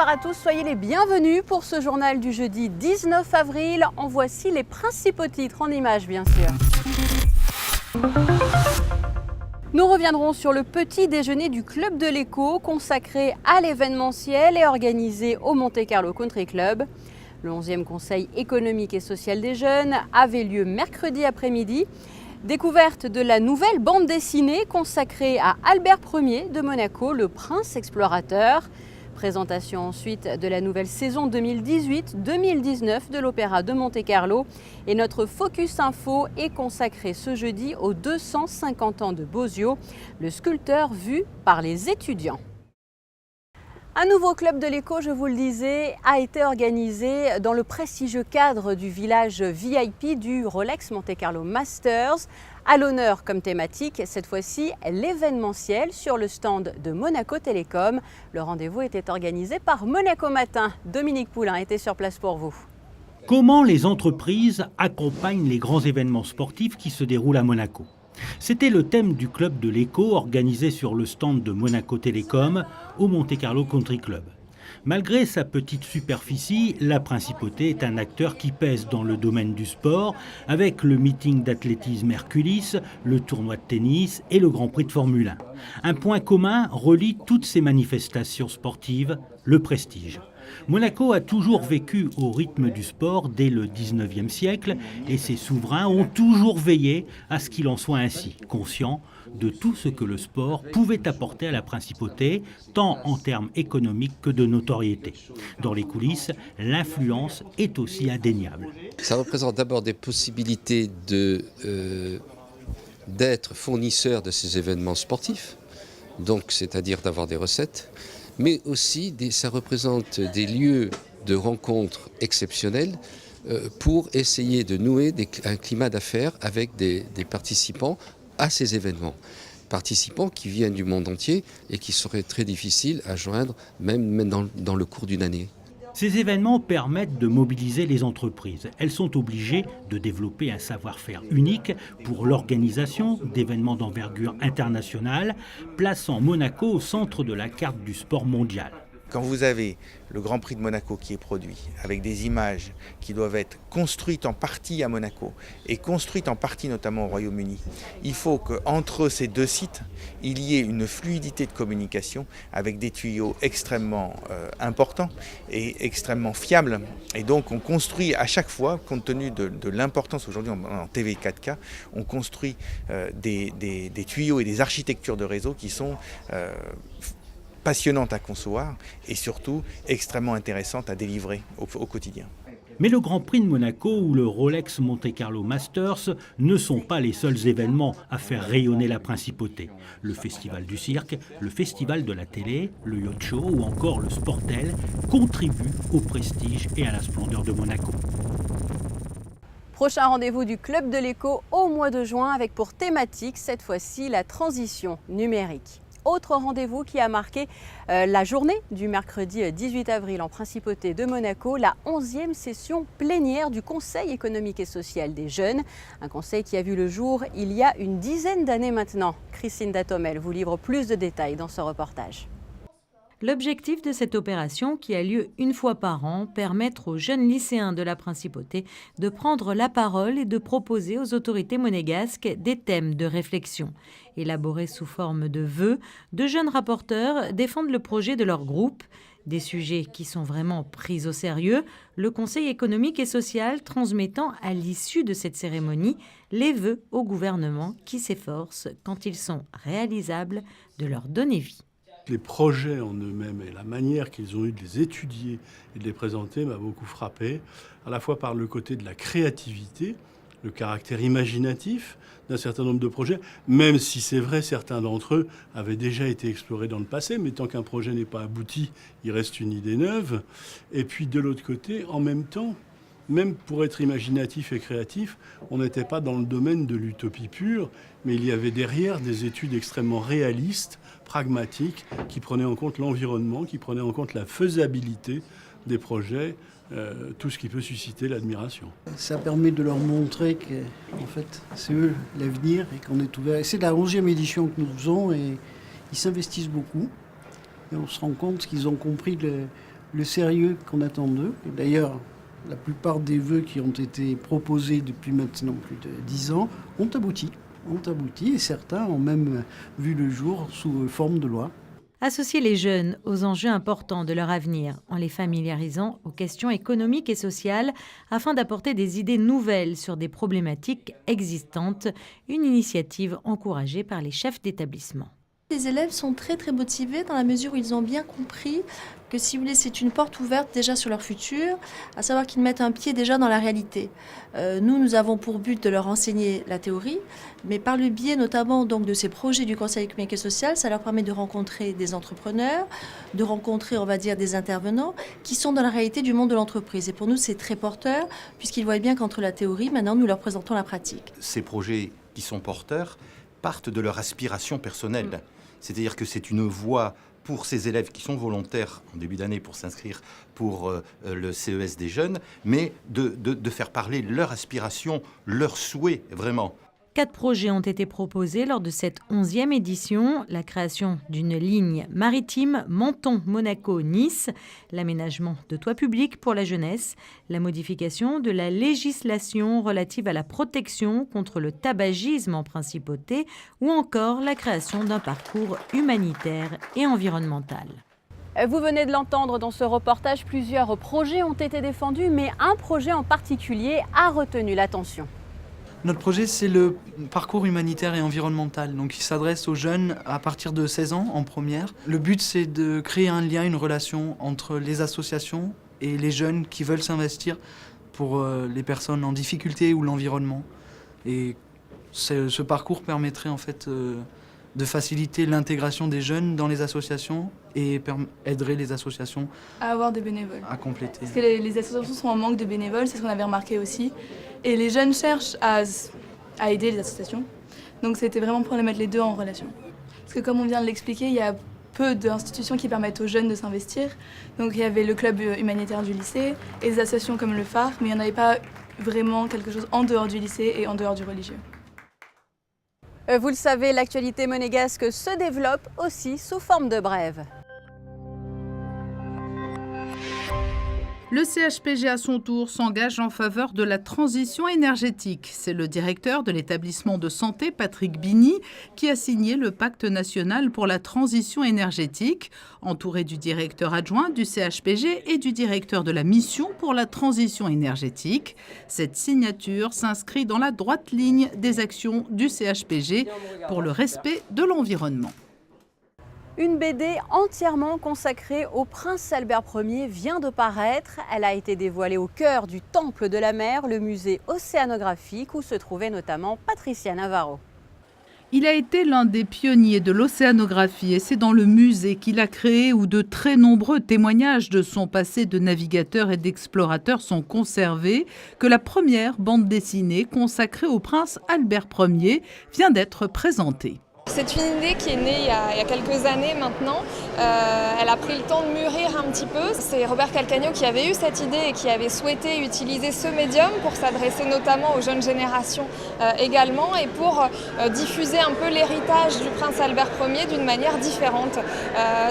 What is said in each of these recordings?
Bonsoir à tous, soyez les bienvenus pour ce journal du jeudi 19 avril. En voici les principaux titres en images bien sûr. Nous reviendrons sur le petit déjeuner du Club de l'Éco consacré à l'événementiel et organisé au Monte Carlo Country Club. Le 11e Conseil économique et social des jeunes avait lieu mercredi après-midi. Découverte de la nouvelle bande dessinée consacrée à Albert Ier de Monaco, le prince explorateur. Présentation ensuite de la nouvelle saison 2018-2019 de l'Opéra de Monte Carlo. Et notre Focus Info est consacré ce jeudi aux 250 ans de Bosio, le sculpteur vu par les étudiants. Un nouveau Club de l'Éco, je vous le disais, a été organisé dans le prestigieux cadre du village VIP du Rolex Monte Carlo Masters. À l'honneur comme thématique, cette fois-ci, l'événementiel sur le stand de Monaco Télécom. Le rendez-vous était organisé par Monaco Matin. Dominique Poulain était sur place pour vous. Comment les entreprises accompagnent les grands événements sportifs qui se déroulent à Monaco ? C'était le thème du Club de l'Éco organisé sur le stand de Monaco Télécom au Monte Carlo Country Club. Malgré sa petite superficie, la Principauté est un acteur qui pèse dans le domaine du sport avec le meeting d'athlétisme Herculis, le tournoi de tennis et le Grand Prix de Formule 1. Un point commun relie toutes ces manifestations sportives, le prestige. Monaco a toujours vécu au rythme du sport dès le 19e siècle et ses souverains ont toujours veillé à ce qu'il en soit ainsi, conscients de tout ce que le sport pouvait apporter à la principauté, tant en termes économiques que de notoriété. Dans les coulisses, l'influence est aussi indéniable. Ça représente d'abord des possibilités d'être fournisseur de ces événements sportifs, donc c'est-à-dire d'avoir des recettes, mais aussi ça représente des lieux de rencontres exceptionnels pour essayer de nouer un climat d'affaires avec des participants à ces événements. Participants qui viennent du monde entier et qui seraient très difficiles à joindre même dans le cours d'une année. Ces événements permettent de mobiliser les entreprises. Elles sont obligées de développer un savoir-faire unique pour l'organisation d'événements d'envergure internationale, plaçant Monaco au centre de la carte du sport mondial. Quand vous avez le Grand Prix de Monaco qui est produit, avec des images qui doivent être construites en partie à Monaco et construites en partie notamment au Royaume-Uni, il faut qu'entre ces deux sites, il y ait une fluidité de communication avec des tuyaux extrêmement importants et extrêmement fiables. Et donc on construit à chaque fois, compte tenu de l'importance aujourd'hui en TV 4K, on construit des tuyaux et des architectures de réseau qui sont passionnante à concevoir et surtout extrêmement intéressante à délivrer au quotidien. Mais le Grand Prix de Monaco ou le Rolex Monte Carlo Masters ne sont pas les seuls événements à faire rayonner la principauté. Le festival du cirque, le festival de la télé, le yacht show ou encore le Sportel contribuent au prestige et à la splendeur de Monaco. Prochain rendez-vous du Club de l'Éco au mois de juin avec pour thématique cette fois-ci la transition numérique. Autre rendez-vous qui a marqué la journée du mercredi 18 avril en Principauté de Monaco, la 11e session plénière du Conseil économique et social des jeunes. Un conseil qui a vu le jour il y a une dizaine d'années maintenant. Christine Datomel vous livre plus de détails dans ce reportage. L'objectif de cette opération, qui a lieu une fois par an, permettre aux jeunes lycéens de la Principauté de prendre la parole et de proposer aux autorités monégasques des thèmes de réflexion. Élaborés sous forme de vœux, de jeunes rapporteurs défendent le projet de leur groupe. Des sujets qui sont vraiment pris au sérieux, le Conseil économique et social transmettant à l'issue de cette cérémonie les vœux au gouvernement qui s'efforce, quand ils sont réalisables, de leur donner vie. Les projets en eux-mêmes et la manière qu'ils ont eu de les étudier et de les présenter m'a beaucoup frappé, à la fois par le côté de la créativité, le caractère imaginatif d'un certain nombre de projets, même si c'est vrai, certains d'entre eux avaient déjà été explorés dans le passé, mais tant qu'un projet n'est pas abouti, il reste une idée neuve. Et puis de l'autre côté, en même temps, même pour être imaginatif et créatif, on n'était pas dans le domaine de l'utopie pure, mais il y avait derrière des études extrêmement réalistes, pragmatiques, qui prenaient en compte l'environnement, qui prenaient en compte la faisabilité des projets, tout ce qui peut susciter l'admiration. Ça permet de leur montrer que en fait, c'est eux l'avenir et qu'on est ouvert. C'est la 11e édition que nous faisons et ils s'investissent beaucoup. Et on se rend compte qu'ils ont compris le sérieux qu'on attend d'eux. Et d'ailleurs, la plupart des vœux qui ont été proposés depuis maintenant plus de 10 ans ont abouti, et certains ont même vu le jour sous forme de loi. Associer les jeunes aux enjeux importants de leur avenir en les familiarisant aux questions économiques et sociales afin d'apporter des idées nouvelles sur des problématiques existantes, une initiative encouragée par les chefs d'établissement. Les élèves sont très motivés dans la mesure où ils ont bien compris que si vous voulez, c'est une porte ouverte déjà sur leur futur, à savoir qu'ils mettent un pied déjà dans la réalité. Nous avons pour but de leur enseigner la théorie, mais par le biais notamment donc, de ces projets du Conseil économique et social, ça leur permet de rencontrer des entrepreneurs, de rencontrer, on va dire, des intervenants qui sont dans la réalité du monde de l'entreprise. Et pour nous, c'est très porteur, puisqu'ils voient bien qu'entre la théorie, maintenant, nous leur présentons la pratique. Ces projets qui sont porteurs partent de leur aspiration personnelle. C'est-à-dire que c'est une voie pour ces élèves qui sont volontaires en début d'année pour s'inscrire pour le CES des jeunes, mais de faire parler leur aspiration, leur souhait vraiment. 4 projets ont été proposés lors de cette 11e édition. La création d'une ligne maritime Menton-Monaco-Nice, l'aménagement de toits publics pour la jeunesse, la modification de la législation relative à la protection contre le tabagisme en principauté ou encore la création d'un parcours humanitaire et environnemental. Vous venez de l'entendre dans ce reportage, plusieurs projets ont été défendus, mais un projet en particulier a retenu l'attention. Notre projet, c'est le parcours humanitaire et environnemental. Donc, il s'adresse aux jeunes à partir de 16 ans en première. Le but, c'est de créer un lien, une relation entre les associations et les jeunes qui veulent s'investir pour les personnes en difficulté ou l'environnement. Et ce parcours permettrait en fait de faciliter l'intégration des jeunes dans les associations et aiderait les associations à avoir des bénévoles. À compléter. Parce que les associations sont en manque de bénévoles, c'est ce qu'on avait remarqué aussi. Et les jeunes cherchent à aider les associations. Donc c'était vraiment pour les mettre les deux en relation. Parce que comme on vient de l'expliquer, il y a peu d'institutions qui permettent aux jeunes de s'investir. Donc il y avait le club humanitaire du lycée et des associations comme le phare, mais il n'y en avait pas vraiment quelque chose en dehors du lycée et en dehors du religieux. Vous le savez, l'actualité monégasque se développe aussi sous forme de brève. Le CHPG à son tour s'engage en faveur de la transition énergétique. C'est le directeur de l'établissement de santé, Patrick Bini, qui a signé le pacte national pour la transition énergétique, entouré du directeur adjoint du CHPG et du directeur de la mission pour la transition énergétique. Cette signature s'inscrit dans la droite ligne des actions du CHPG pour le respect de l'environnement. Une BD entièrement consacrée au prince Albert Ier vient de paraître. Elle a été dévoilée au cœur du Temple de la Mer, le musée océanographique où se trouvait notamment Patricia Navarro. Il a été l'un des pionniers de l'océanographie et c'est dans le musée qu'il a créé où de très nombreux témoignages de son passé de navigateur et d'explorateur sont conservés que la première bande dessinée consacrée au prince Albert Ier vient d'être présentée. C'est une idée qui est née il y a quelques années maintenant. Elle a pris le temps de mûrir un petit peu. C'est Robert Calcagno qui avait eu cette idée et qui avait souhaité utiliser ce médium pour s'adresser notamment aux jeunes générations également et pour diffuser un peu l'héritage du prince Albert Ier d'une manière différente.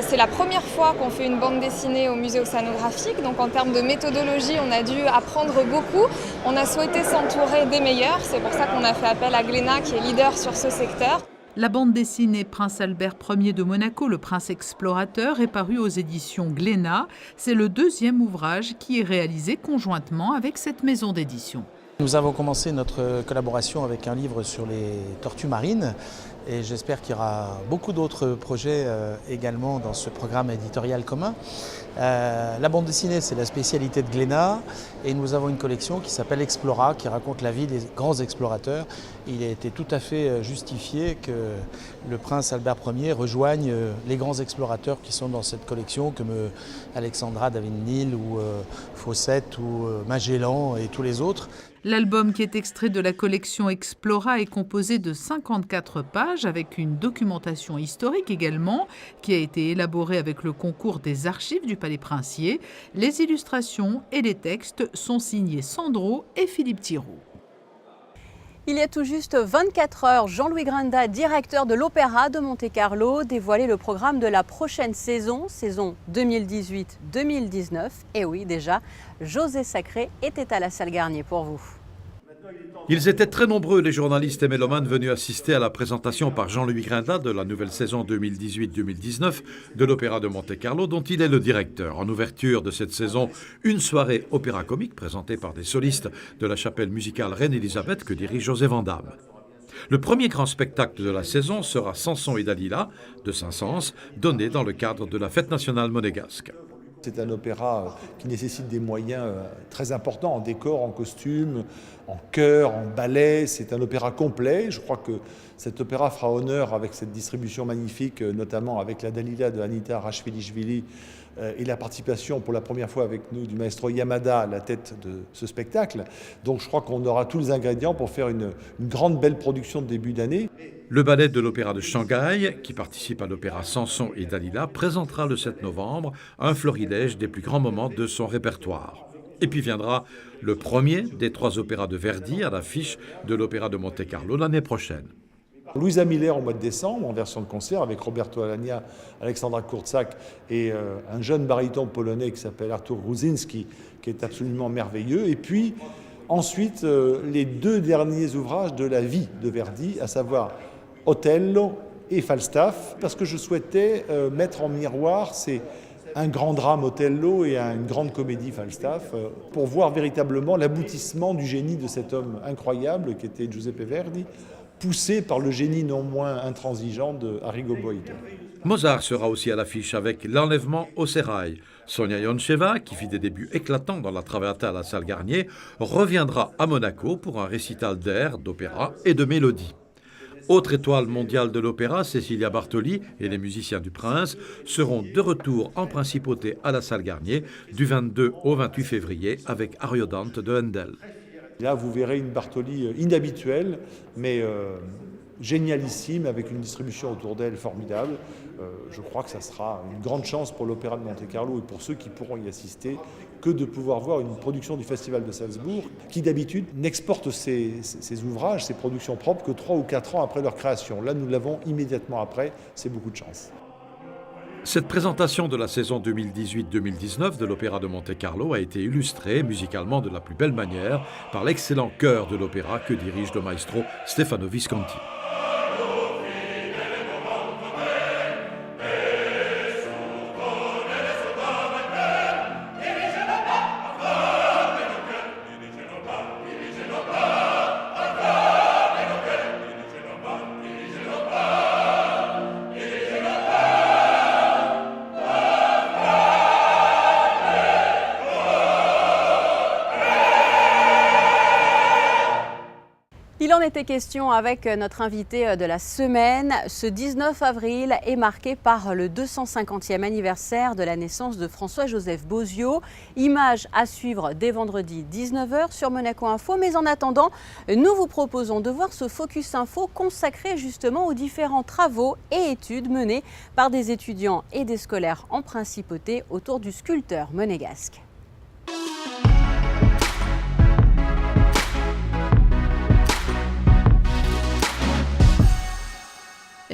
C'est la première fois qu'on fait une bande dessinée au musée océanographique, donc en termes de méthodologie, on a dû apprendre beaucoup. On a souhaité s'entourer des meilleurs, c'est pour ça qu'on a fait appel à Glénat qui est leader sur ce secteur. La bande dessinée Prince Albert Ier de Monaco, le prince explorateur, est parue aux éditions Glénat. C'est le deuxième ouvrage qui est réalisé conjointement avec cette maison d'édition. Nous avons commencé notre collaboration avec un livre sur les tortues marines et j'espère qu'il y aura beaucoup d'autres projets également dans ce programme éditorial commun. La bande dessinée, c'est la spécialité de Glénat et nous avons une collection qui s'appelle Explora, qui raconte la vie des grands explorateurs. Il a été tout à fait justifié que le prince Albert Ier rejoigne les grands explorateurs qui sont dans cette collection, comme Alexandra David-Nil ou Fawcett ou Magellan et tous les autres. L'album qui est extrait de la collection Explora est composé de 54 pages avec une documentation historique également qui a été élaborée avec le concours des archives du Palais Princier. Les illustrations et les textes sont signés Sandro et Philippe Thiraud. Il y a tout juste 24 heures, Jean-Louis Grinda, directeur de l'Opéra de Monte-Carlo, dévoilait le programme de la prochaine saison 2018-2019. Et oui, déjà, José Sacré était à la salle Garnier pour vous. Ils étaient très nombreux, les journalistes et mélomanes venus assister à la présentation par Jean-Louis Grinda de la nouvelle saison 2018-2019 de l'Opéra de Monte-Carlo, dont il est le directeur. En ouverture de cette saison, une soirée opéra comique présentée par des solistes de la chapelle musicale Reine-Élisabeth que dirige José Van Damme. Le premier grand spectacle de la saison sera Samson et Dalila de Saint-Saëns, donné dans le cadre de la fête nationale monégasque. C'est un opéra qui nécessite des moyens très importants en décor, en costume, en chœur, en ballet. C'est un opéra complet. Je crois que cet opéra fera honneur avec cette distribution magnifique, notamment avec la Dalila de Anita Rashvili-Shvili et la participation pour la première fois avec nous du maestro Yamada à la tête de ce spectacle. Donc je crois qu'on aura tous les ingrédients pour faire une grande belle production de début d'année. Le ballet de l'Opéra de Shanghai, qui participe à l'opéra Samson et Dalila, présentera le 7 novembre un florilège des plus grands moments de son répertoire. Et puis viendra le premier des 3 opéras de Verdi à l'affiche de l'Opéra de Monte-Carlo l'année prochaine. Luisa Miller au mois de décembre en version de concert avec Roberto Alagna, Alexandra Kurczak et un jeune baryton polonais qui s'appelle Artur Gruzinski qui est absolument merveilleux. Et puis ensuite les 2 derniers ouvrages de la vie de Verdi, à savoir Otello et Falstaff, parce que je souhaitais mettre en miroir un grand drame Otello et une grande comédie Falstaff, pour voir véritablement l'aboutissement du génie de cet homme incroyable qui était Giuseppe Verdi, poussé par le génie non moins intransigeant de Arrigo Boito. Mozart sera aussi à l'affiche avec L'Enlèvement au sérail. Sonia Yoncheva, qui fit des débuts éclatants dans la Traviata à la salle Garnier, reviendra à Monaco pour un récital d'air, d'opéra et de mélodie. Autre étoile mondiale de l'opéra, Cecilia Bartoli et les musiciens du Prince seront de retour en principauté à la salle Garnier du 22 au 28 février avec Ariodante de Handel. Là, vous verrez une Bartoli inhabituelle, mais génialissime, avec une distribution autour d'elle formidable. Je crois que ça sera une grande chance pour l'Opéra de Monte-Carlo et pour ceux qui pourront y assister que de pouvoir voir une production du Festival de Salzbourg qui d'habitude n'exporte ses ouvrages, ses productions propres que 3 ou 4 ans après leur création. Là, nous l'avons immédiatement après, c'est beaucoup de chance. Cette présentation de la saison 2018-2019 de l'Opéra de Monte-Carlo a été illustrée musicalement de la plus belle manière par l'excellent chœur de l'opéra que dirige le maestro Stefano Visconti. Il en était question avec notre invité de la semaine. Ce 19 avril est marqué par le 250e anniversaire de la naissance de François-Joseph Bozio. Image à suivre dès vendredi 19h sur Monaco Info. Mais en attendant, nous vous proposons de voir ce Focus Info consacré justement aux différents travaux et études menés par des étudiants et des scolaires en principauté autour du sculpteur monégasque.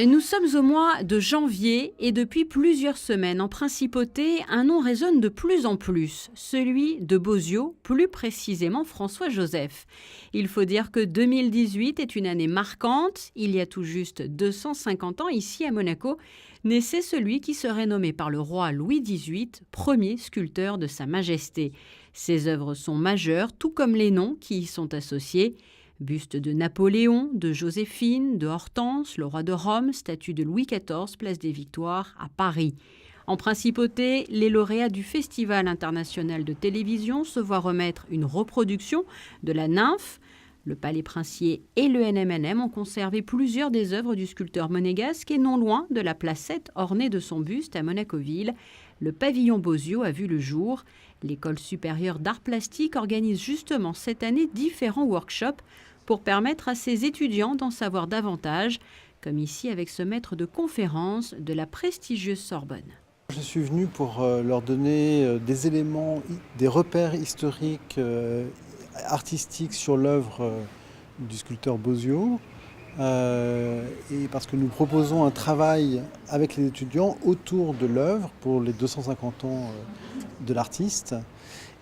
Nous sommes au mois de janvier et depuis plusieurs semaines en principauté, un nom résonne de plus en plus, celui de Bozio, plus précisément François-Joseph. Il faut dire que 2018 est une année marquante. Il y a tout juste 250 ans, ici à Monaco, naissait celui qui serait nommé par le roi Louis XVIII, premier sculpteur de Sa Majesté. Ses œuvres sont majeures, tout comme les noms qui y sont associés. Buste de Napoléon, de Joséphine, de Hortense, le roi de Rome, statue de Louis XIV, place des Victoires à Paris. En principauté, les lauréats du Festival international de télévision se voient remettre une reproduction de la nymphe. Le Palais Princier et le NMNM ont conservé plusieurs des œuvres du sculpteur monégasque et non loin de la placette ornée de son buste à Monacoville. Le pavillon Bozio a vu le jour. L'École supérieure d'art plastique organise justement cette année différents workshops pour permettre à ses étudiants d'en savoir davantage, comme ici avec ce maître de conférence de la prestigieuse Sorbonne. Je suis venu pour leur donner des éléments, des repères historiques, artistiques sur l'œuvre du sculpteur Bosio, et parce que nous proposons un travail avec les étudiants autour de l'œuvre pour les 250 ans de l'artiste.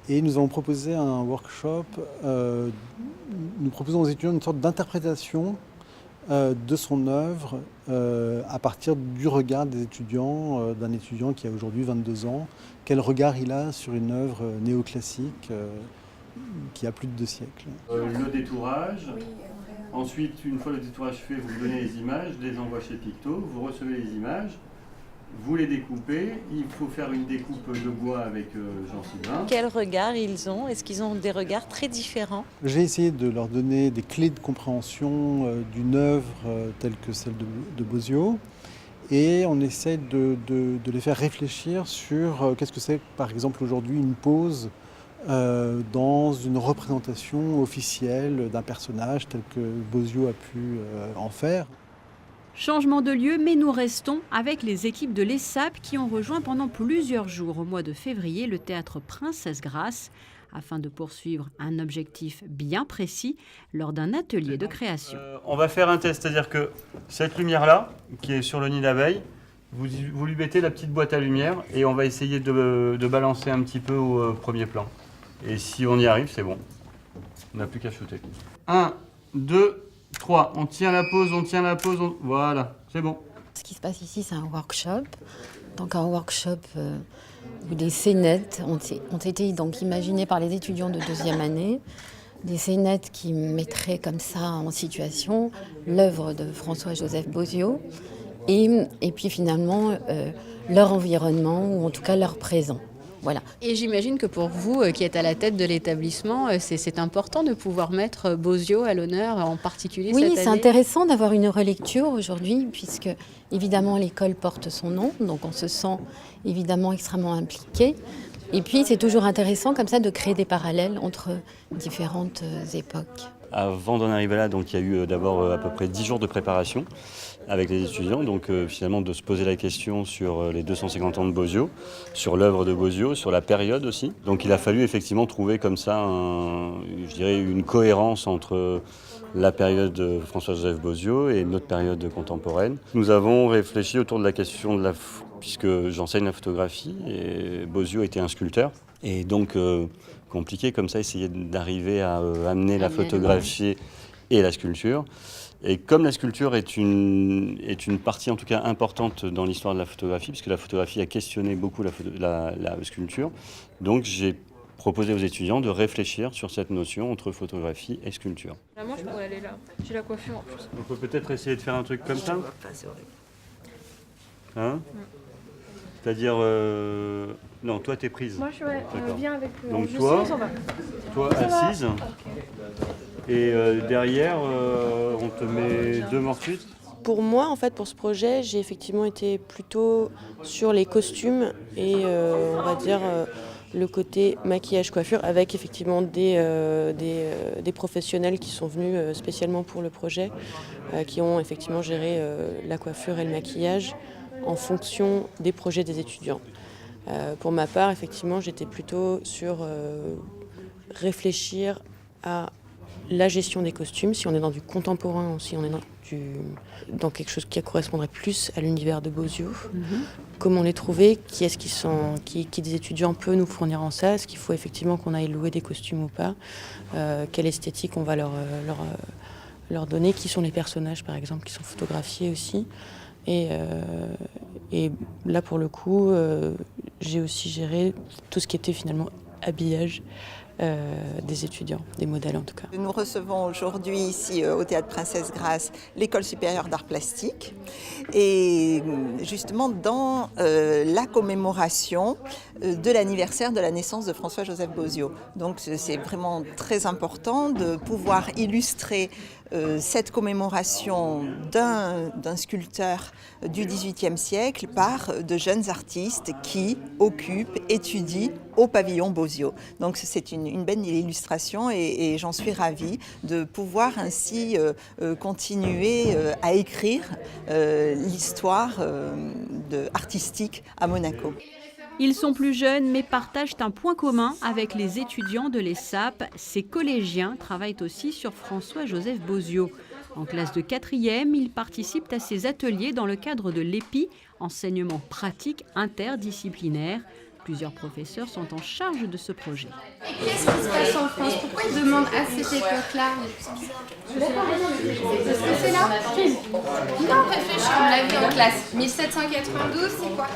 Et nous avons proposé un workshop, nous proposons aux étudiants une sorte d'interprétation de son œuvre à partir du regard des étudiants, d'un étudiant qui a aujourd'hui 22 ans. Quel regard il a sur une œuvre néoclassique qui a plus de 2 siècles. Le détourage. Ensuite, une fois le détourage fait, vous donnez les images, les envoie chez Picto, vous recevez les images, vous les découpez, il faut faire une découpe de bois avec Jean-Sylvain. Quel regard ils ont? Est-ce qu'ils ont des regards très différents? J'ai essayé de leur donner des clés de compréhension d'une œuvre telle que celle de Bosio, et on essaie de les faire réfléchir sur qu'est-ce que c'est, par exemple, aujourd'hui une pose dans une représentation officielle d'un personnage tel que Bosio a pu en faire. Changement de lieu, mais nous restons avec les équipes de l'ESSAP qui ont rejoint pendant plusieurs jours au mois de février le théâtre Princesse Grace afin de poursuivre un objectif bien précis lors d'un atelier de création. On va faire un test, c'est-à-dire que cette lumière-là, qui est sur le nid d'abeille, vous lui mettez la petite boîte à lumière et on va essayer de balancer un petit peu au premier plan. Et si on y arrive, c'est bon. On n'a plus qu'à shooter. 1, 2, 3. On tient la pause, Voilà, c'est bon. Ce qui se passe ici, c'est un workshop. Donc un workshop où des scénettes ont été donc imaginées par les étudiants de 2e année. Des scénettes qui mettraient comme ça en situation l'œuvre de François-Joseph Bosio et puis finalement leur environnement ou en tout cas leur présent. Voilà. Et j'imagine que pour vous, qui êtes à la tête de l'établissement, c'est important de pouvoir mettre Bosio à l'honneur, en particulier cette année. Oui, c'est intéressant d'avoir une relecture aujourd'hui, puisque évidemment l'école porte son nom, donc on se sent évidemment extrêmement impliqué. Et puis c'est toujours intéressant comme ça de créer des parallèles entre différentes époques. Avant d'en arriver là, donc, il y a eu d'abord à peu près 10 jours de préparation avec les étudiants, donc finalement de se poser la question sur les 250 ans de Bosio, sur l'œuvre de Bosio, sur la période aussi. Donc il a fallu effectivement trouver comme ça, une cohérence entre la période de François-Joseph Bosio et notre période contemporaine. Nous avons réfléchi autour de la question puisque j'enseigne la photographie et Bosio était un sculpteur. Et donc compliqué comme ça, essayer d'arriver à amener la photographie et la sculpture. Et comme la sculpture est une partie en tout cas importante dans l'histoire de la photographie, puisque la photographie a questionné beaucoup la sculpture, donc j'ai proposé aux étudiants de réfléchir sur cette notion entre photographie et sculpture. Moi, je pourrais aller là. J'ai la coiffure en plus. On peut peut-être essayer de faire un truc comme ça. C'est horrible. Hein? C'est-à-dire... Non, toi, t'es prise. Moi, je viens avec... Donc je toi, sais, on va. toi assise. Et derrière, on te met 2 morceaux. Pour moi, en fait, pour ce projet, j'ai effectivement été plutôt sur les costumes et on va dire le côté maquillage-coiffure avec effectivement des professionnels qui sont venus spécialement pour le projet, qui ont effectivement géré la coiffure et le maquillage en fonction des projets des étudiants. Pour ma part, effectivement, j'étais plutôt sur réfléchir à la gestion des costumes, si on est dans du contemporain ou si on est dans quelque chose qui correspondrait plus à l'univers de Bosio. Comment les trouver, qui des étudiants peut nous fournir en ça, est-ce qu'il faut effectivement qu'on aille louer des costumes ou pas, quelle esthétique on va leur donner, qui sont les personnages par exemple qui sont photographiés aussi. Et là pour le coup, j'ai aussi géré tout ce qui était finalement habillage des étudiants, des modèles en tout cas. Nous recevons aujourd'hui ici au Théâtre Princesse Grace l'École supérieure d'art plastique et justement dans la commémoration de l'anniversaire de la naissance de François-Joseph Bosio. Donc c'est vraiment très important de pouvoir illustrer cette commémoration d'un sculpteur du XVIIIe siècle par de jeunes artistes qui occupent, étudient au pavillon Bosio. Donc c'est une belle illustration et j'en suis ravie de pouvoir ainsi continuer à écrire l'histoire artistique à Monaco. Ils sont plus jeunes mais partagent un point commun avec les étudiants de l'ESSAP. Ces collégiens travaillent aussi sur François-Joseph Bozio. En classe de 4e, ils participent à ces ateliers dans le cadre de l'EPI, enseignement pratique interdisciplinaire. Plusieurs professeurs sont en charge de ce projet. Qu'est-ce qui se passe en France? Pourquoi ils demandent à cette époque-là? Est-ce que c'est là? Non, réfléchis, on l'a vu en classe. 1792, c'est quoi?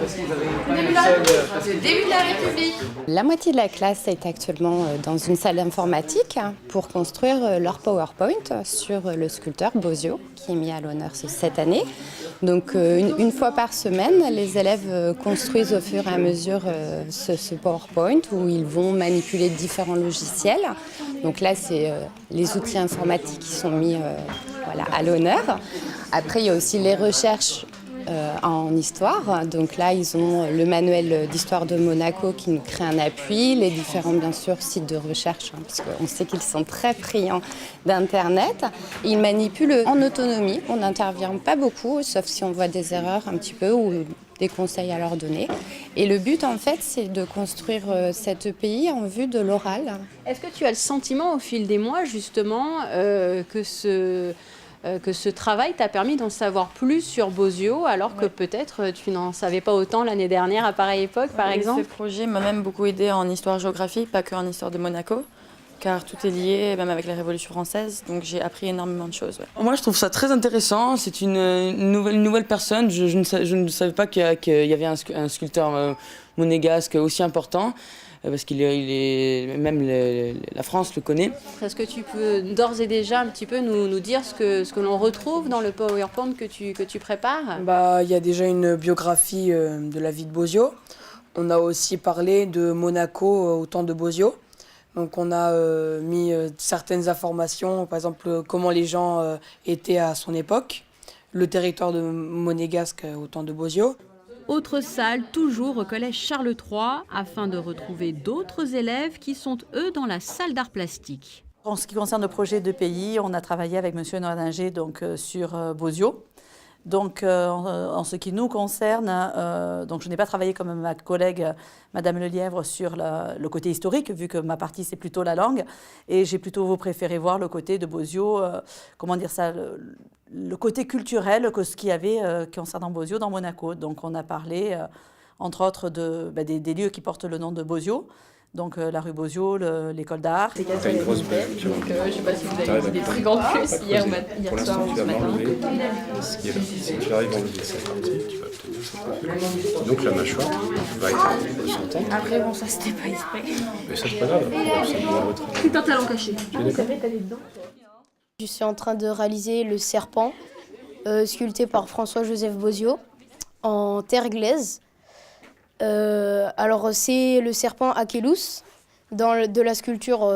Le début de la République. La moitié de la classe est actuellement dans une salle d'informatique pour construire leur PowerPoint sur le sculpteur Bozio, qui est mis à l'honneur cette année. Donc une fois par semaine, les élèves construisent au fur et à mesure ce PowerPoint où ils vont manipuler différents logiciels. Donc là, c'est les outils informatiques qui sont mis à l'honneur. Après, il y a aussi les recherches en histoire. Donc là, ils ont le manuel d'histoire de Monaco qui nous crée un appui, les différents, bien sûr, sites de recherche, parce qu'on sait qu'ils sont très friands d'Internet. Ils manipulent en autonomie. On n'intervient pas beaucoup, sauf si on voit des erreurs un petit peu ou des conseils à leur donner. Et le but, en fait, c'est de construire cette EPI en vue de l'oral. Est-ce que tu as le sentiment, au fil des mois, justement, que ce travail t'a permis d'en savoir plus sur Bozio, alors que peut-être tu n'en savais pas autant l'année dernière à pareille époque, par exemple? Ce projet m'a même beaucoup aidé en histoire-géographie, pas que en histoire de Monaco, car tout est lié, même avec la Révolution française, donc j'ai appris énormément de choses. Ouais. Moi, je trouve ça très intéressant. C'est une nouvelle personne. Je ne savais pas qu'il y avait un sculpteur monégasque aussi important. Parce qu'il est même la France le connaît. Est-ce que tu peux d'ores et déjà un petit peu nous dire ce que l'on retrouve dans le PowerPoint que tu prépares? Il y a déjà une biographie de la vie de Bozio. On a aussi parlé de Monaco au temps de Bozio. Donc on a mis certaines informations, par exemple comment les gens étaient à son époque, le territoire de monégasque au temps de Bozio. Autre salle, toujours au collège Charles III, afin de retrouver d'autres élèves qui sont, eux, dans la salle d'art plastique. En ce qui concerne le projet de pays, on a travaillé avec M. Noirdinger sur Bozio. Donc, en ce qui nous concerne, donc je n'ai pas travaillé comme ma collègue Madame Lelièvre sur le côté historique, vu que ma partie c'est plutôt la langue, et j'ai plutôt préféré voir le côté de Bozio, le côté culturel que ce qu'il y avait concernant Bozio dans Monaco. Donc, on a parlé, entre autres, des lieux qui portent le nom de Bozio. Donc la rue Bozio, l'école d'art. T'as une grosse belle. Donc je ne sais pas si vous avez vu des trucs en plus hier soir ou ce matin. Ce qui est là, si tu arrives à enlever cette partie, tu vas obtenir cette partie. Donc la mâchoire va être ressentant. Après bon, ça c'était pas exprès. Mais ça c'est pas grave. C'est un talent caché. Tu es d'accord? Je suis en train de réaliser le serpent sculpté par François-Joseph Bozio en terre glaise. Alors c'est le serpent Achelous, de la sculpture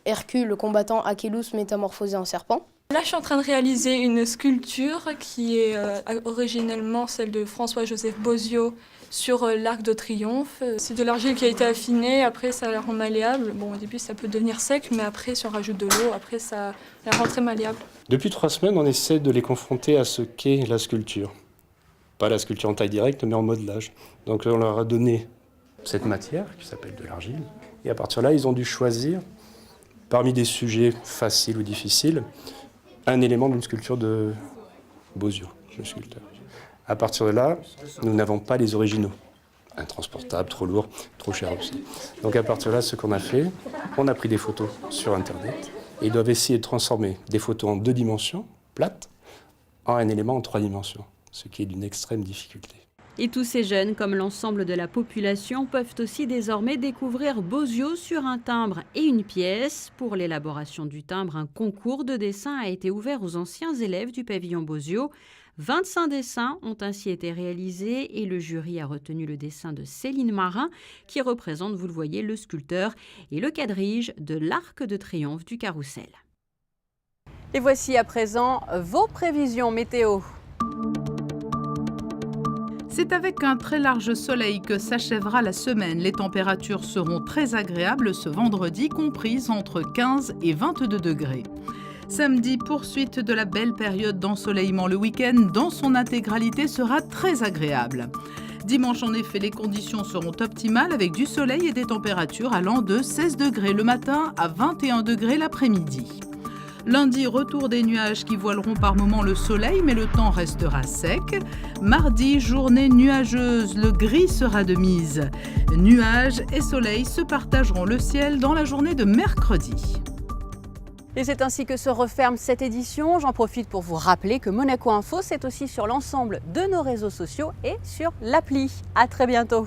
Hercule, le combattant Achelous métamorphosé en serpent. Là, je suis en train de réaliser une sculpture qui est originellement celle de François-Joseph Bozio sur l'Arc de Triomphe. C'est de l'argile qui a été affinée, après ça la rend malléable. Bon, au début ça peut devenir sec, mais après si on rajoute de l'eau, après ça la rend très malléable. Depuis 3 semaines, on essaie de les confronter à ce qu'est la sculpture. Pas la sculpture en taille directe, mais en modelage. Donc on leur a donné cette matière qui s'appelle de l'argile. Et à partir de là, ils ont dû choisir, parmi des sujets faciles ou difficiles, un élément d'une sculpture de Bozio, le sculpteur. À partir de là, nous n'avons pas les originaux. Intransportables, trop lourds, trop chers aussi. Donc à partir de là, ce qu'on a fait, on a pris des photos sur Internet et ils doivent essayer de transformer des photos en 2 dimensions, plates, en un élément en 3 dimensions. Ce qui est d'une extrême difficulté. Et tous ces jeunes, comme l'ensemble de la population, peuvent aussi désormais découvrir Bozio sur un timbre et une pièce. Pour l'élaboration du timbre, un concours de dessin a été ouvert aux anciens élèves du pavillon Bozio. 25 dessins ont ainsi été réalisés et le jury a retenu le dessin de Céline Marin qui représente, vous le voyez, le sculpteur et le quadrige de l'Arc de Triomphe du Carrousel. Et voici à présent vos prévisions météo. C'est avec un très large soleil que s'achèvera la semaine. Les températures seront très agréables ce vendredi, comprises entre 15 et 22 degrés. Samedi, poursuite de la belle période d'ensoleillement. Le week-end, dans son intégralité, sera très agréable. Dimanche, en effet, les conditions seront optimales avec du soleil et des températures allant de 16 degrés le matin à 21 degrés l'après-midi. Lundi, retour des nuages qui voileront par moments le soleil, mais le temps restera sec. Mardi, journée nuageuse, le gris sera de mise. Nuages et soleil se partageront le ciel dans la journée de mercredi. Et c'est ainsi que se referme cette édition. J'en profite pour vous rappeler que Monaco Info, c'est aussi sur l'ensemble de nos réseaux sociaux et sur l'appli. À très bientôt.